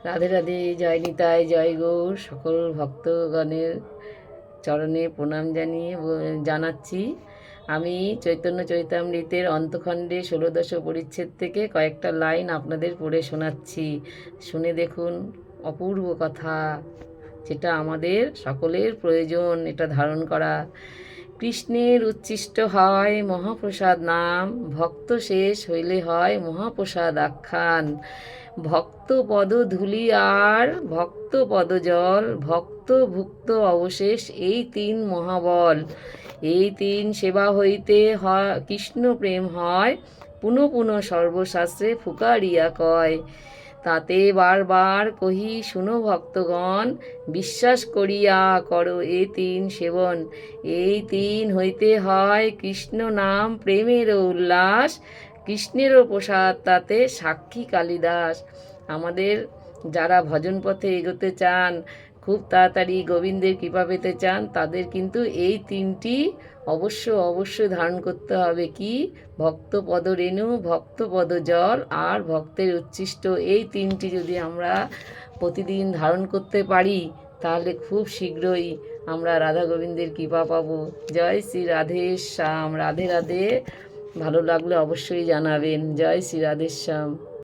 রাধে রাধে, জয় নিতাই, জয় গৌর। সকল ভক্তগণের চরণে প্রণাম জানাচ্ছি। আমি চৈতন্য চরিতামৃতের অন্তখণ্ডে ১৬দশ পরিচ্ছেদ থেকে কয়েকটা লাইন আপনাদের পড়ে শোনাচ্ছি। শুনে দেখুন, অপূর্ব কথা, যেটা আমাদের সকলের প্রয়োজন এটা ধারণ করা। কৃষ্ণের উচ্ছিষ্ট হয় মহাপ্রসাদ নাম, ভক্ত শেষ হইলে হয় মহাপ্রসাদ আখ্যান। ভক্ত পদ ধূলি আর ভক্ত পদ জল, ভক্ত ভুক্ত অবশেষ এই তিন মহাবল। এই তিন সেবা হইতে হয় কৃষ্ণ প্রেম হয়, পুনঃ পুনঃ সর্বশাস্ত্রে ফুকারিয়া কয়। তাতে বারবার কহি শুনো ভক্তগণ, বিশ্বাস করিয়া করো এ তিন সেবন। এই তিন হইতে হয় কৃষ্ণ নাম প্রেমেরও উল্লাস, কৃষ্ণেরও প্রসাদ তাতে সাক্ষী কালিদাস। আমাদের যারা ভজন পথে এগোতে চান, খুব তাড়াতাড়ি গোবিন্দের কৃপা পেতে চান, তাদের কিন্তু এই তিনটি অবশ্যই ধারণ করতে হবে। কি? ভক্তপদ রেণু, ভক্তপদ জল আর ভক্তের উচ্ছিষ্ট। এই তিনটি যদি আমরা প্রতিদিন ধারণ করতে পারি, তাহলে খুব শীঘ্রই আমরা রাধা গোবিন্দের কৃপা পাবো। জয় শ্রী রাধে শ্যাম। রাধে রাধে। ভালো লাগলে অবশ্যই জানাবেন। জয় শ্রী রাধে শ্যাম।